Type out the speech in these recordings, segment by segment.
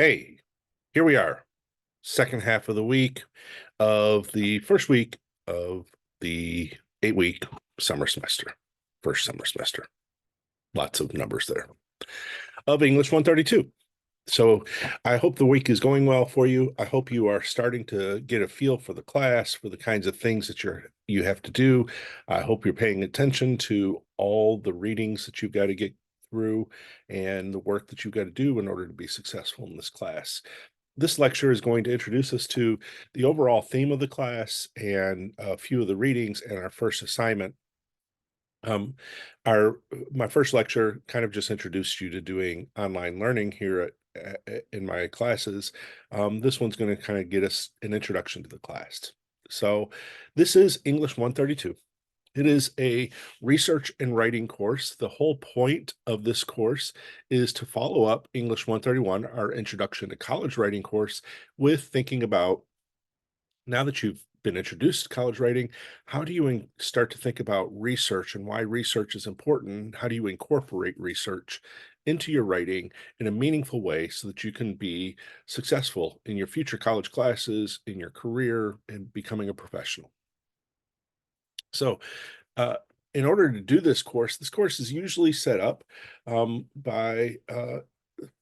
Hey, here we are, second half of the week of the first week of the 8-week summer semester, first summer semester. Lots of numbers there of English 132. So I hope the week is going well for you. I hope you are starting to get a feel for the class, for the kinds of things that you have to do. I hope you're paying attention to all the readings that you've got to get through and the work that you've got to do in order to be successful in this class. This lecture is going to introduce us to the overall theme of the class and a few of the readings and our first assignment. Um, my first lecture kind of just introduced you to doing online learning here in my classes. This one's going to kind of get us an introduction to the class. So this is English 132. It is a research and writing course. The whole point of this course is to follow up English 131, our introduction to college writing course, with thinking about, now that you've been introduced to college writing, how do you start to think about research and why research is important? How do you incorporate research into your writing in a meaningful way so that you can be successful in your future college classes, in your career, and becoming a professional? So, uh, in order to do this course is usually set up by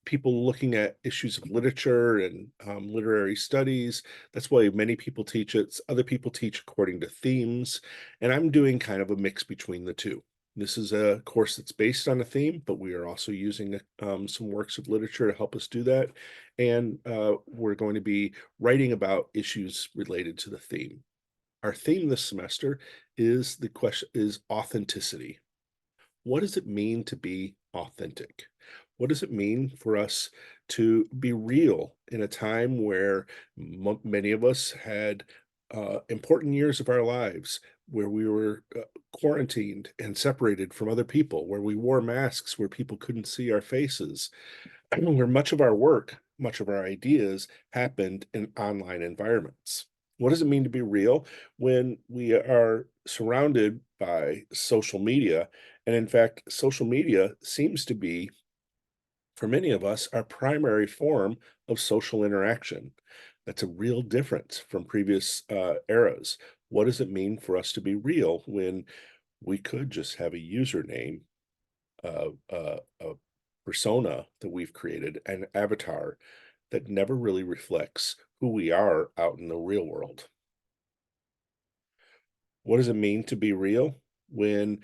people looking at issues of literature and literary studies. That's why many people teach it. Other people teach according to themes, and I'm doing kind of a mix between the two. This is a course that's based on a theme, but we are also using some works of literature to help us do that. And we're going to be writing about issues related to the theme. Our theme this semester is authenticity. What does it mean to be authentic? What does it mean for us to be real in a time where many of us had important years of our lives where we were quarantined and separated from other people, where we wore masks, where people couldn't see our faces, where much of our work, much of our ideas happened in online environments? What does it mean to be real when we are surrounded by social media? And in fact, social media seems to be, for many of us, our primary form of social interaction. That's a real difference from previous eras. What does it mean for us to be real when we could just have a username, a persona that we've created, an avatar that never really reflects who we are out in the real world? What does it mean to be real when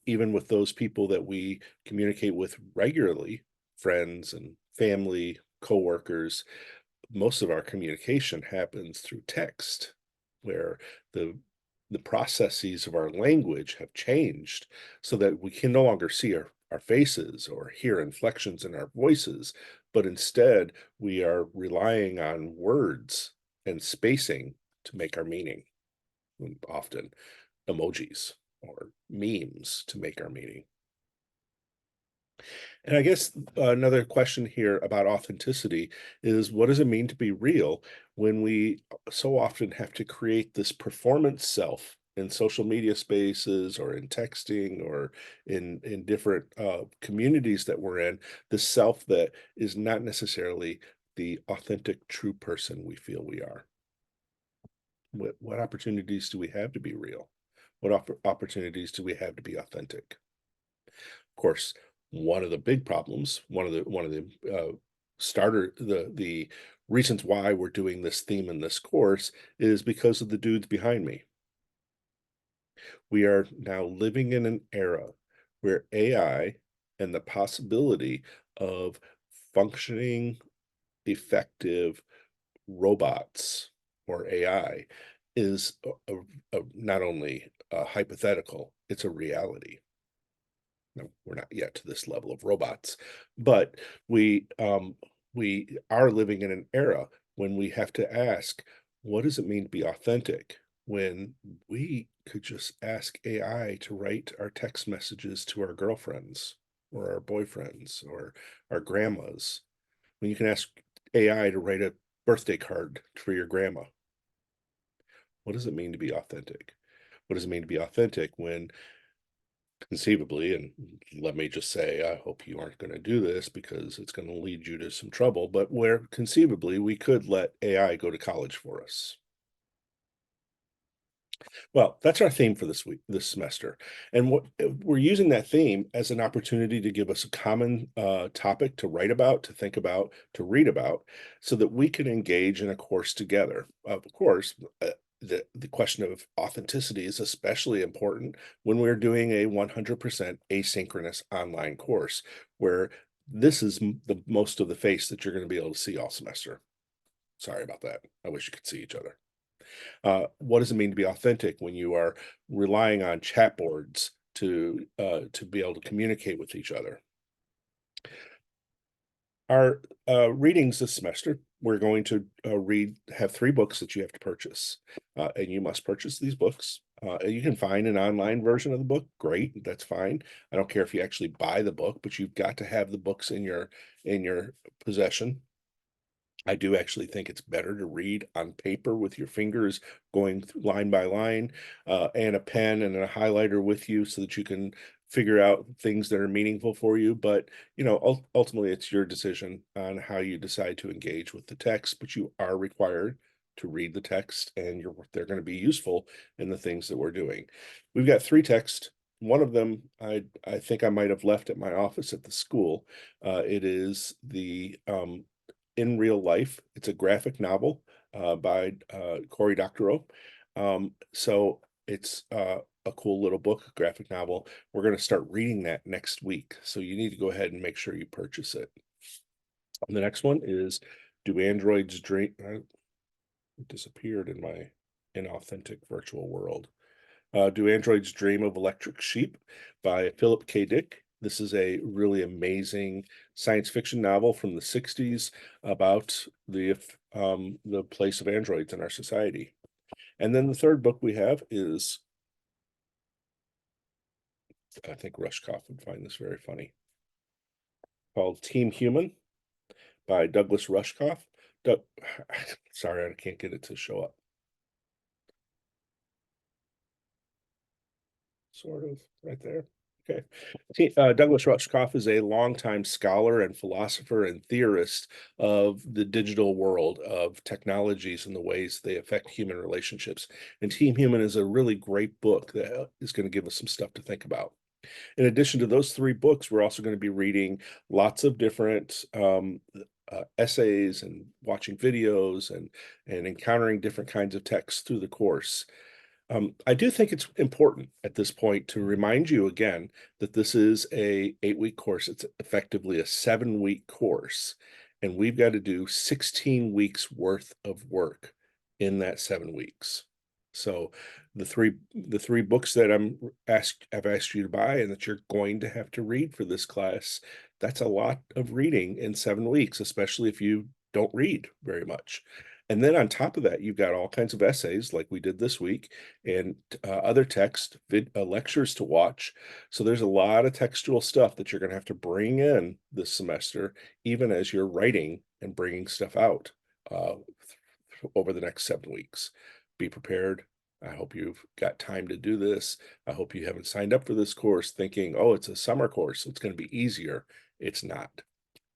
even with those people that we communicate with regularly, friends and family, coworkers, most of our communication happens through text, where the the processes of our language have changed so that we can no longer see our faces or hear inflections in our voices, but instead we are relying on words and spacing to make our meaning, and often emojis or memes to make our meaning. And I guess another question here about authenticity is, what does it mean to be real when we so often have to create this performance self in social media spaces or in texting or in different communities that we're in, the self that is not necessarily the authentic, true person we feel we are? What opportunities do we have to be real? What opportunities do we have to be authentic? Of course, one of the big problems, the reasons why we're doing this theme in this course is because of the dudes behind me. We are now living in an era where AI and the possibility of functioning, effective robots or AI is not only hypothetical, it's a reality. No, we're not yet to this level of robots, but we are living in an era when we have to ask, what does it mean to be authentic? When we could just ask AI to write our text messages to our girlfriends or our boyfriends or our grandmas, when you can ask AI to write a birthday card for your grandma. What does it mean to be authentic? What does it mean to be authentic when conceivably, and let me just say, I hope you aren't going to do this because it's going to lead you to some trouble, but where conceivably we could let AI go to college for us. Well, that's our theme for this week, this semester. And what we're using that theme as an opportunity to give us a common topic to write about, to think about, to read about, so that we can engage in a course together. Of course, the question of authenticity is especially important when we're doing a 100% asynchronous online course, where this is the most of the face that you're going to be able to see all semester. Sorry about that. I wish you could see each other. What does it mean to be authentic when you are relying on chat boards to be able to communicate with each other? Our readings this semester, we're going to have 3 books that you have to purchase, and you must purchase these books. You can find an online version of the book. Great, that's fine. I don't care if you actually buy the book, but you've got to have the books in your possession. I do actually think it's better to read on paper with your fingers going through line by line, and a pen and a highlighter with you so that you can figure out things that are meaningful for you. But, ultimately, it's your decision on how you decide to engage with the text, but you are required to read the text, and they're going to be useful in the things that we're doing. We've got 3 texts. One of them I think I might have left at my office at the school. It is the In Real Life. It's a graphic novel by Cory Doctorow. So it's a cool little book, graphic novel. We're going to start reading that next week. So you need to go ahead and make sure you purchase it. And the next one is Do Androids Dream? It disappeared in my inauthentic virtual world. Do Androids Dream of Electric Sheep by Philip K. Dick. This is a really amazing science fiction novel from the 60s about the place of androids in our society. And then the third book we have is, I think Rushkoff would find this very funny, called Team Human by Douglas Rushkoff. Sorry, I can't get it to show up. Sort of right there. Okay. Douglas Rushkoff is a longtime scholar and philosopher and theorist of the digital world of technologies and the ways they affect human relationships. And Team Human is a really great book that is going to give us some stuff to think about. In addition to those 3 books, we're also going to be reading lots of different essays and watching videos and encountering different kinds of texts through the course. I do think it's important at this point to remind you again that this is a 8-week course. It's effectively a 7-week course, and we've got to do 16 weeks worth of work in that 7 weeks. So the three books that I've asked you to buy and that you're going to have to read for this class, that's a lot of reading in 7 weeks, especially if you don't read very much. And then on top of that, you've got all kinds of essays like we did this week and other lectures to watch. So there's a lot of textual stuff that you're going to have to bring in this semester, even as you're writing and bringing stuff out over the next 7 weeks. Be prepared. I hope you've got time to do this. I hope you haven't signed up for this course thinking, oh, it's a summer course, it's going to be easier. It's not.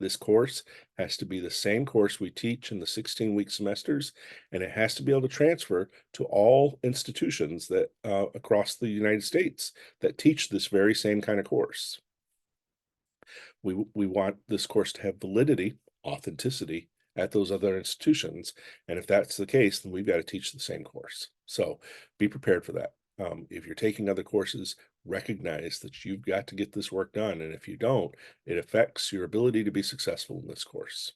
This course has to be the same course we teach in the 16-week semesters, and it has to be able to transfer to all institutions that across the United States that teach this very same kind of course. We want this course to have validity, authenticity at those other institutions, and if that's the case, then we've got to teach the same course. So be prepared for that. If you're taking other courses, recognize that you've got to get this work done. And if you don't, it affects your ability to be successful in this course.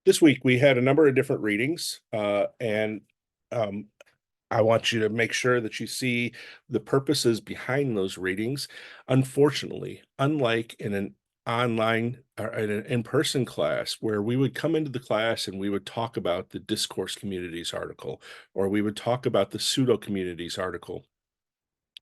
This week, we had a number of different readings, and I want you to make sure that you see the purposes behind those readings. Unfortunately, unlike in an online or in an in-person class where we would come into the class and we would talk about the Discourse Communities article, or we would talk about the Pseudo Communities article,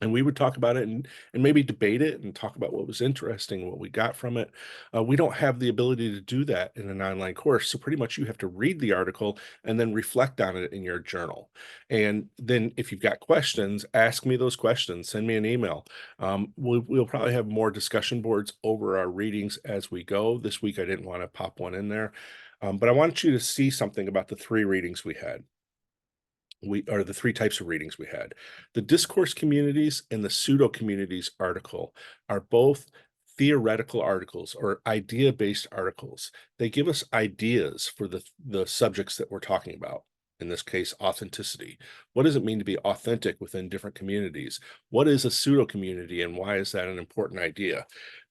and we would talk about it and maybe debate it and talk about what was interesting, what we got from it. We don't have the ability to do that in an online course, so pretty much you have to read the article and then reflect on it in your journal. And then if you've got questions, ask me those questions, send me an email. We'll probably have more discussion boards over our readings as we go. This week I didn't want to pop one in there, but I want you to see something about the three readings we had. We are the three types of readings we had. The discourse communities and the pseudo communities article are both theoretical articles or idea-based articles. They give us ideas for the subjects that we're talking about. In this case, authenticity. What does it mean to be authentic within different communities? What is a pseudo community and why is that an important idea?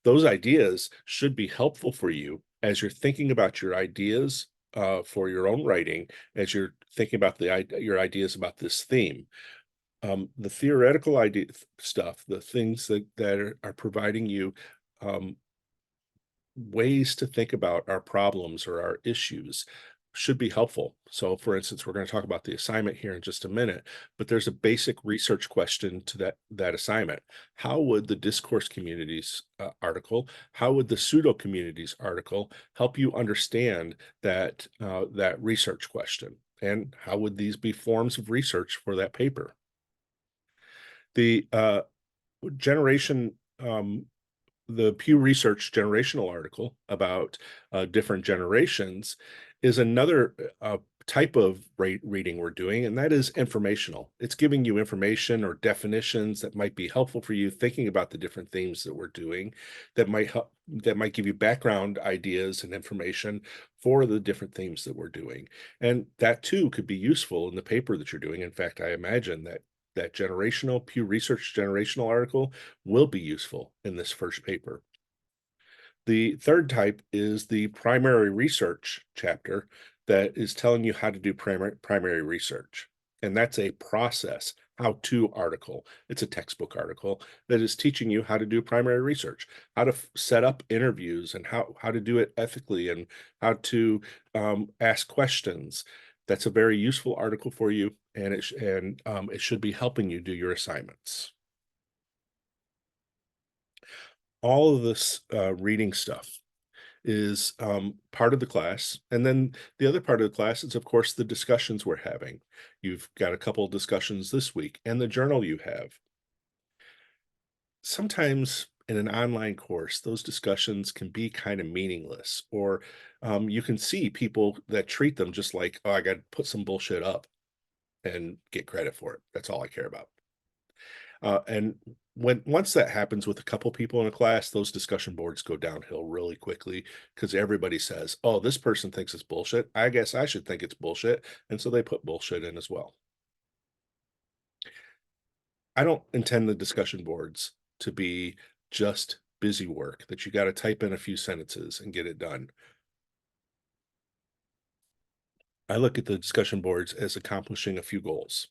Those ideas should be helpful for you as you're thinking about your ideas for your own writing, as you're thinking about your ideas about this theme. The theoretical idea stuff, the things that are providing you um, ways to think about our problems or our issues should be helpful. So for instance, we're going to talk about the assignment here in just a minute, but there's a basic research question to that assignment. How would the discourse communities article, how would the pseudo communities article help you understand that research question? And how would these be forms of research for that paper? The generation the Pew Research generational article about different generations is another type of reading we're doing, and that is informational. It's giving you information or definitions that might be helpful for you thinking about the different themes that we're doing, that might help, that might give you background ideas and information for the different themes that we're doing. And that too could be useful in the paper that you're doing. In fact, I imagine that generational Pew Research generational article will be useful in this first paper. The third type is the primary research chapter that is telling you how to do primary research. And that's a process how-to article. It's a textbook article that is teaching you how to do primary research, how to set up interviews and how to do it ethically and how to ask questions. That's a very useful article for you, and it should be helping you do your assignments. All of this reading stuff is part of the class. And then the other part of the class is, of course, the discussions we're having. You've got a couple of discussions this week and the journal you have. Sometimes in an online course, those discussions can be kind of meaningless, or you can see people that treat them just like, oh, I got to put some bullshit up and get credit for it. That's all I care about. And once that happens with a couple people in a class, those discussion boards go downhill really quickly because everybody says, "Oh, this person thinks it's bullshit. I guess I should think it's bullshit," and so they put bullshit in as well. I don't intend the discussion boards to be just busy work that you got to type in a few sentences and get it done. I look at the discussion boards as accomplishing a few goals.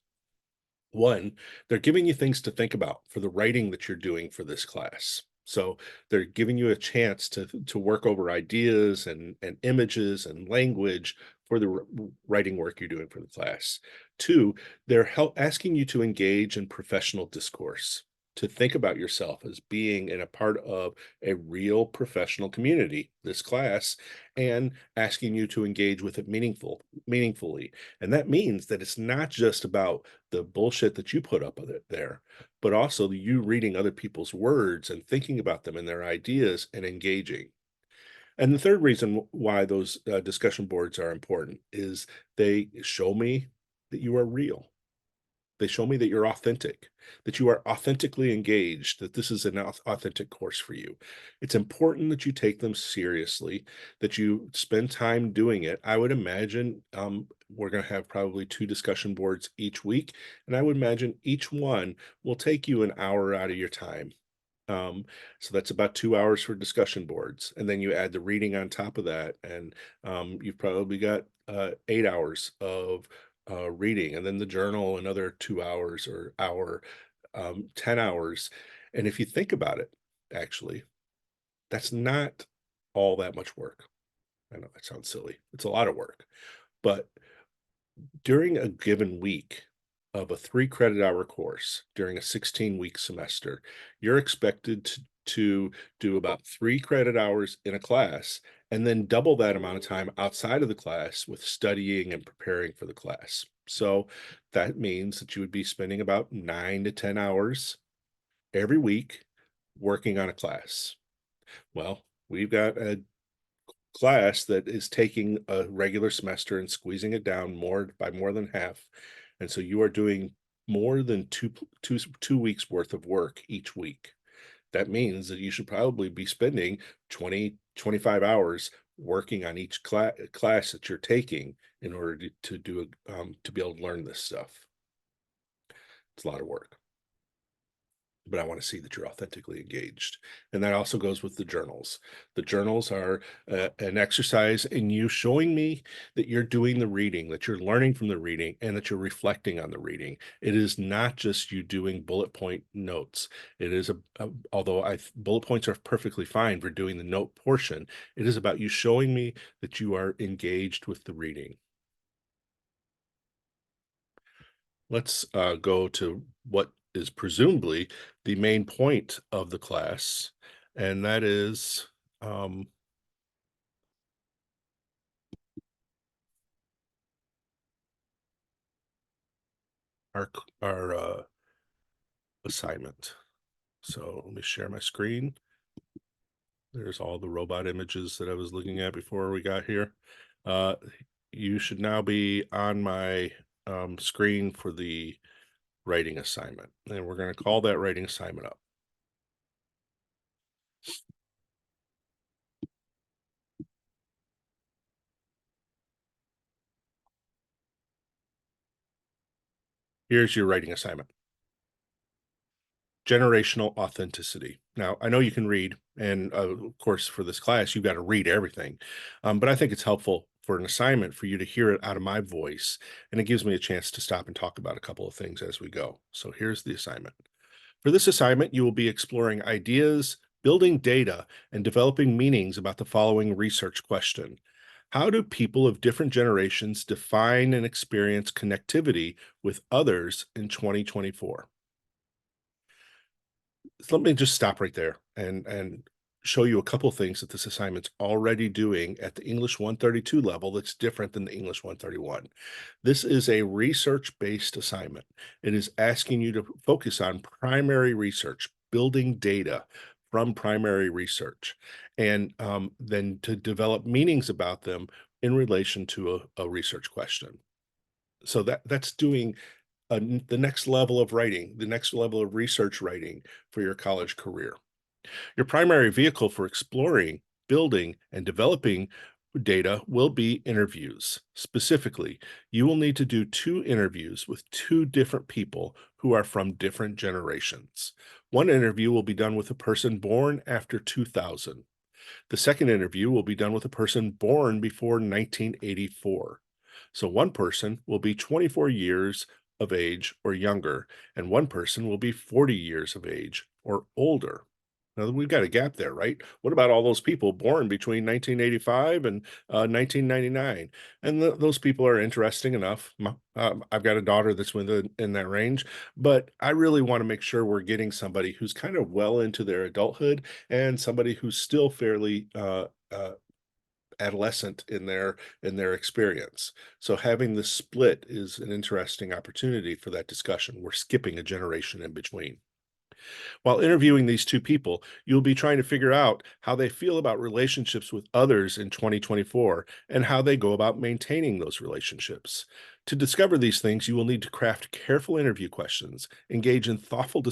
One, they're giving you things to think about for the writing that you're doing for this class. So they're giving you a chance to work over ideas and images and language for the writing work you're doing for the class. Two, they're asking you to engage in professional discourse, to think about yourself as being in a part of a real professional community, this class, and asking you to engage with it meaningfully. And that means that it's not just about the bullshit that you put up with it there, but also you reading other people's words and thinking about them and their ideas and engaging. And the third reason why those discussion boards are important is they show me that you are real. They show me that you're authentic, that you are authentically engaged, that this is an authentic course for you. It's important that you take them seriously, that you spend time doing it. I would imagine we're going to have probably two discussion boards each week, and I would imagine each one will take you an hour out of your time. So that's about 2 hours for discussion boards, and then you add the reading on top of that, and you've probably got 8 hours of reading, and then the journal another 2 hours or hour, 10 hours. And if you think about it, actually, that's not all that much work. I know that sounds silly. It's a lot of work, but during a given week, of a 3 credit hour course during a 16-week semester, you're expected to do about 3 credit hours in a class and then double that amount of time outside of the class with studying and preparing for the class. So that means that you would be spending about 9 to 10 hours every week working on a class. Well, we've got a class that is taking a regular semester and squeezing it down more than half. And so you are doing more than 2 weeks worth of work each week. That means that you should probably be spending 20 to 25 hours working on each class that you're taking in order to be able to learn this stuff. It's a lot of work, but I want to see that you're authentically engaged. And that also goes with the journals. The journals are an exercise in you showing me that you're doing the reading, that you're learning from the reading, and that you're reflecting on the reading. It is not just you doing bullet point notes. It is although bullet points are perfectly fine for doing the note portion, it is about you showing me that you are engaged with the reading. Let's go to what is presumably the main point of the class, and that is our assignment. So let me share my screen. There's all the robot images that I was looking at before we got here. Uh, you should now be on my screen for the writing assignment, and we're going to call that writing assignment up. Here's your writing assignment. Generational authenticity. Now, I know you can read, and of course, for this class, you've got to read everything. But I think it's helpful for an assignment for you to hear it out of my voice, and it gives me a chance to stop and talk about a couple of things as we go. So here's the assignment. For this assignment, you will be exploring ideas, building data, and developing meanings about the following research question. How do people of different generations define and experience connectivity with others in 2024? So let me just stop right there and show you a couple things that this assignment's already doing at the English 132 level that's different than the English 131. This is a research-based assignment. It is asking you to focus on primary research, building data from primary research, and then to develop meanings about them in relation to a research question. So that's doing the next level of writing, the next level of research writing for your college career. Your primary vehicle for exploring, building, and developing data will be interviews. Specifically, you will need to do 2 interviews with 2 different people who are from different generations. One interview will be done with a person born after 2000. The second interview will be done with a person born before 1984. So one person will be 24 years of age or younger, and one person will be 40 years of age or older. Now we've got a gap there, right? What about all those people born between 1985 and 1999? And those people are interesting enough. I've got a daughter that's in that range, but I really want to make sure we're getting somebody who's kind of well into their adulthood and somebody who's still fairly adolescent in their experience. So having the split is an interesting opportunity for that discussion. We're skipping a generation in between. While interviewing these 2 people, you'll be trying to figure out how they feel about relationships with others in 2024 and how they go about maintaining those relationships. To discover these things, you will need to craft careful interview questions, engage in thoughtful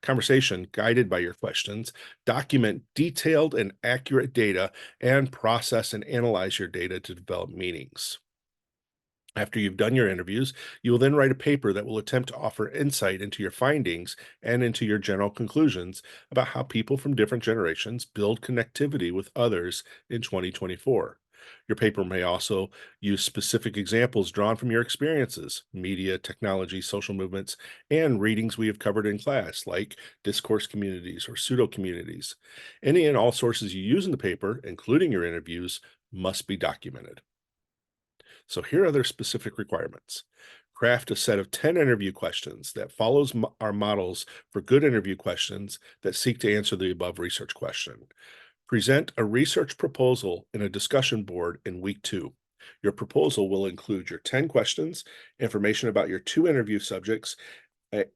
conversation guided by your questions, document detailed and accurate data, and process and analyze your data to develop meanings. After you've done your interviews, you will then write a paper that will attempt to offer insight into your findings and into your general conclusions about how people from different generations build connectivity with others in 2024. Your paper may also use specific examples drawn from your experiences, media, technology, social movements, and readings we have covered in class, like discourse communities or pseudo communities. Any and all sources you use in the paper, including your interviews, must be documented. So here are their specific requirements. Craft a set of 10 interview questions that follows our models for good interview questions that seek to answer the above research question. Present a research proposal in a discussion board in week 2. Your proposal will include your 10 questions, information about your 2 interview subjects,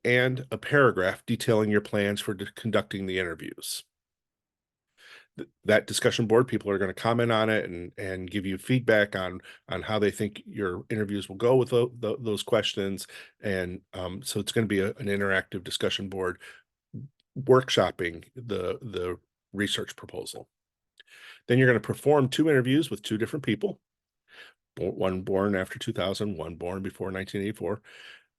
and a paragraph detailing your plans for conducting the interviews. That discussion board, people are going to comment on it and give you feedback on how they think your interviews will go with those questions. And so it's going to be an interactive discussion board workshopping the research proposal. Then you're going to perform 2 interviews with 2 different people, one born after 2000, one born before 1984.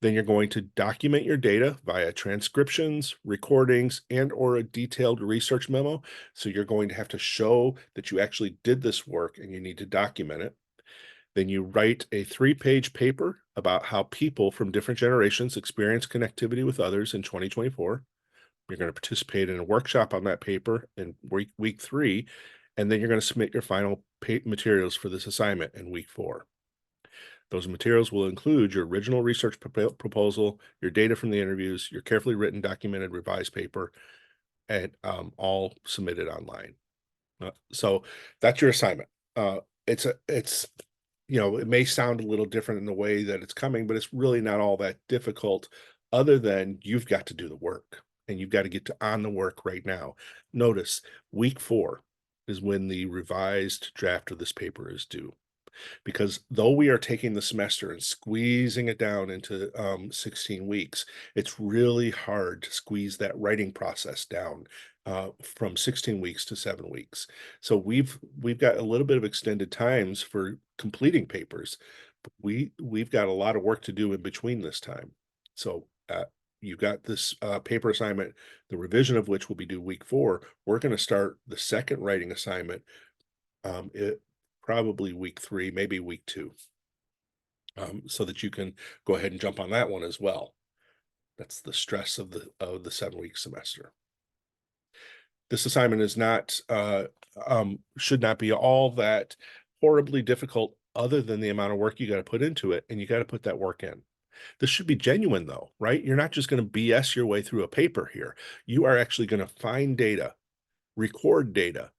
Then you're going to document your data via transcriptions, recordings, and or a detailed research memo. So you're going to have to show that you actually did this work and you need to document it. Then you write a 3-page paper about how people from different generations experience connectivity with others in 2024. You're going to participate in a workshop on that paper in week 3, and then you're going to submit your final materials for this assignment in week 4. Those materials will include your original research proposal, your data from the interviews, your carefully written, documented, revised paper, and all submitted online. So that's your assignment. It's it may sound a little different in the way that it's coming, but it's really not all that difficult, other than you've got to do the work and you've got to get on the work right now. Notice week 4 is when the revised draft of this paper is due. Because though we are taking the semester and squeezing it down into 16 weeks, it's really hard to squeeze that writing process down from 16 weeks to 7 weeks. So we've got a little bit of extended times for completing papers. But we've got a lot of work to do in between this time. So you've got this paper assignment, the revision of which will be due week 4. We're going to start the second writing assignment probably week 3, maybe week 2, so that you can go ahead and jump on that one as well. That's the stress of the 7-week semester. This assignment is not should not be all that horribly difficult, other than the amount of work you got to put into it, and you got to put that work in. This should be genuine though, right? You're not just going to BS your way through a paper here. You are actually going to find data, record data,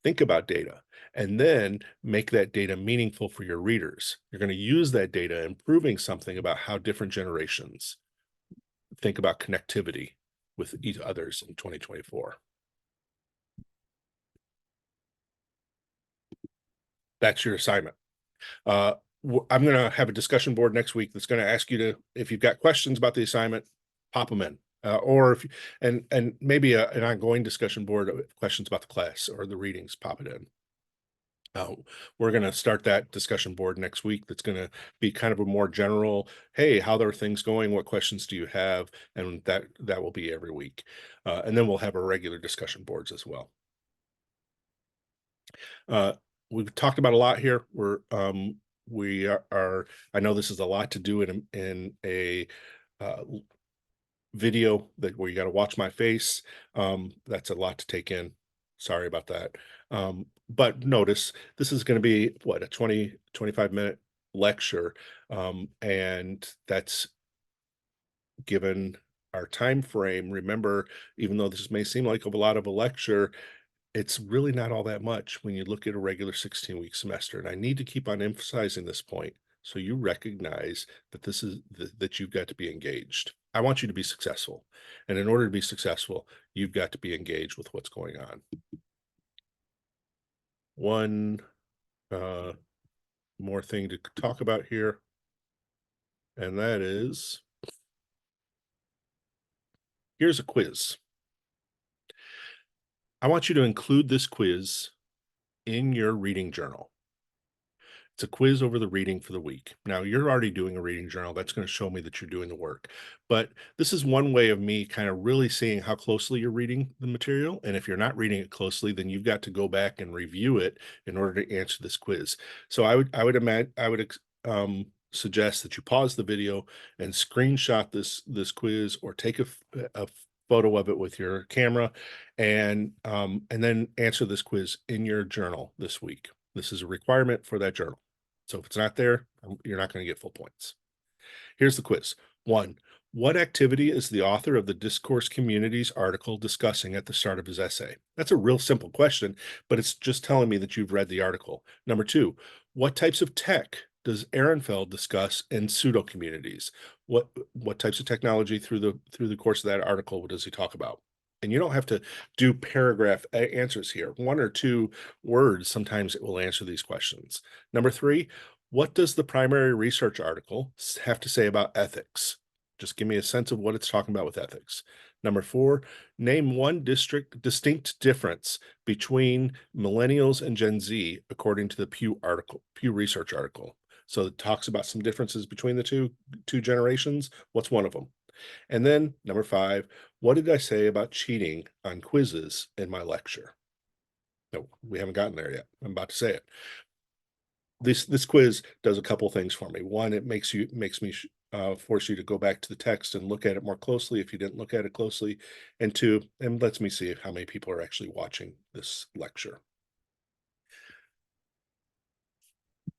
think about data, and then make that data meaningful for your readers. You're going to use that data in proving something about how different generations think about connectivity with each others in 2024. That's your assignment. I'm going to have a discussion board next week that's going to ask you to, if you've got questions about the assignment, pop them in. Or if and maybe an ongoing discussion board of questions about the class or the readings, pop it in. We're going to start that discussion board next week. That's going to be kind of a more general, hey, how are things going? What questions do you have? And that will be every week. And then we'll have our regular discussion boards as well. We've talked about a lot here. We are I know this is a lot to do in a video where you got to watch my face. That's a lot to take in. Sorry about that. But notice this is going to be what, a 25 minute lecture. And that's given our time frame. Remember, even though this may seem like a lot of a lecture, it's really not all that much when you look at a regular 16-week semester. And I need to keep on emphasizing this point so you recognize that this is that you've got to be engaged. I want you to be successful. And in order to be successful, you've got to be engaged with what's going on. One more thing to talk about here, and that is, here's a quiz. I want you to include this quiz in your reading journal. It's a quiz over the reading for the week. Now, you're already doing a reading journal. That's going to show me that you're doing the work. But this is one way of me kind of really seeing how closely you're reading the material. And if you're not reading it closely, then you've got to go back and review it in order to answer this quiz. So I would suggest that you pause the video and screenshot this quiz, or take a photo of it with your camera, and then answer this quiz in your journal this week. This is a requirement for that journal. So if it's not there, you're not going to get full points. Here's the quiz. 1. What activity is the author of the Discourse Communities article discussing at the start of his essay? That's a real simple question, but it's just telling me that you've read the article. Number 2, what types of tech does Ehrenfeld discuss in pseudo communities? What types of technology through the course of that article does he talk about? And you don't have to do paragraph answers here. 1 or 2 words, sometimes it will answer these questions. Number 3, what does the primary research article have to say about ethics? Just give me a sense of what it's talking about with ethics. Number 4, name one distinct difference between millennials and Gen Z according to the Pew Research article. So it talks about some differences between the two generations. What's one of them? And then number 5, what did I say about cheating on quizzes in my lecture? No, we haven't gotten there yet. I'm about to say it. This quiz does a couple things for me. One, it makes me force you to go back to the text and look at it more closely if you didn't look at it closely. And 2, and lets me see how many people are actually watching this lecture.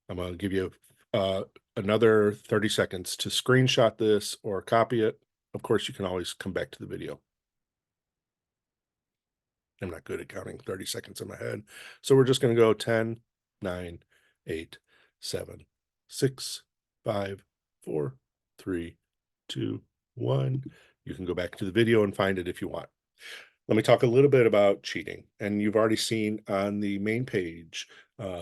I'm going to give you another 30 seconds to screenshot this or copy it. Of course, you can always come back to the video. I'm not good at counting 30 seconds in my head. So we're just going to go 10, 9, 8, 7, 6, 5, 4, 3, 2, 1. You can go back to the video and find it if you want. Let me talk a little bit about cheating. And you've already seen on the main page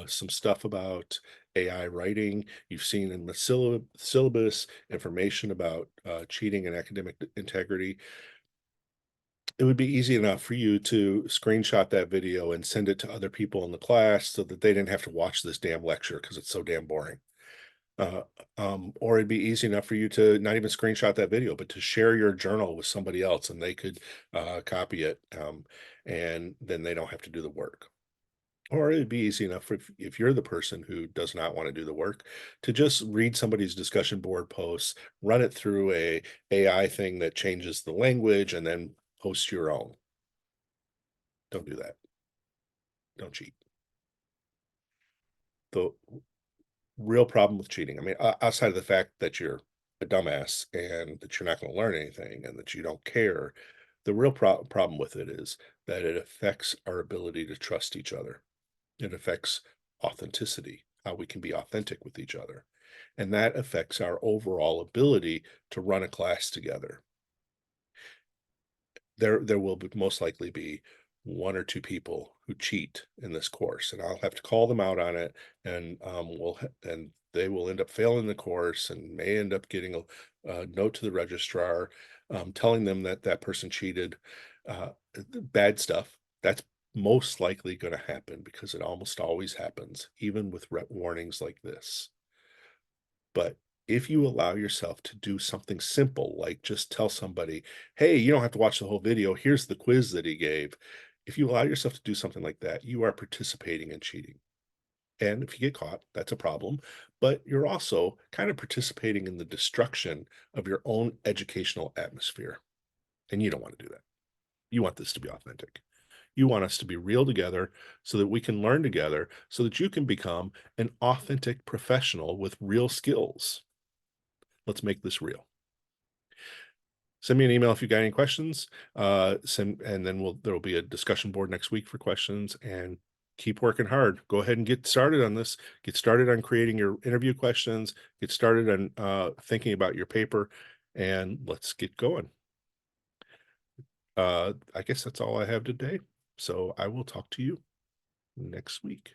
some stuff about AI writing. You've seen in the syllabus information about cheating and academic integrity. It would be easy enough for you to screenshot that video and send it to other people in the class so that they didn't have to watch this damn lecture because it's so damn boring. Uh, or it'd be easy enough for you to not even screenshot that video, but to share your journal with somebody else and they could copy it, and then they don't have to do the work. Or it'd be easy enough if you're the person who does not want to do the work to just read somebody's discussion board posts, run it through a AI thing that changes the language, and then post your own. Don't do that. Don't cheat. The real problem with cheating, I mean, outside of the fact that you're a dumbass and that you're not going to learn anything and that you don't care, the real problem with it is that it affects our ability to trust each other. It affects authenticity, how we can be authentic with each other. And that affects our overall ability to run a class together. There will most likely be 1 or 2 people who cheat in this course, and I'll have to call them out on it, and and they will end up failing the course and may end up getting a note to the registrar, telling them that that person cheated. Bad stuff. That's most likely going to happen because it almost always happens, even with warnings like this. But if you allow yourself to do something simple, like just tell somebody, hey, you don't have to watch the whole video. Here's the quiz that he gave. If you allow yourself to do something like that, you are participating in cheating. And if you get caught, that's a problem. But you're also kind of participating in the destruction of your own educational atmosphere. And you don't want to do that. You want this to be authentic. You want us to be real together so that we can learn together, so that you can become an authentic professional with real skills. Let's make this real. Send me an email if you got any questions. And then there will be a discussion board next week for questions, and keep working hard. Go ahead and get started on this. Get started on creating your interview questions. Get started on thinking about your paper, and let's get going. I guess that's all I have today. So I will talk to you next week.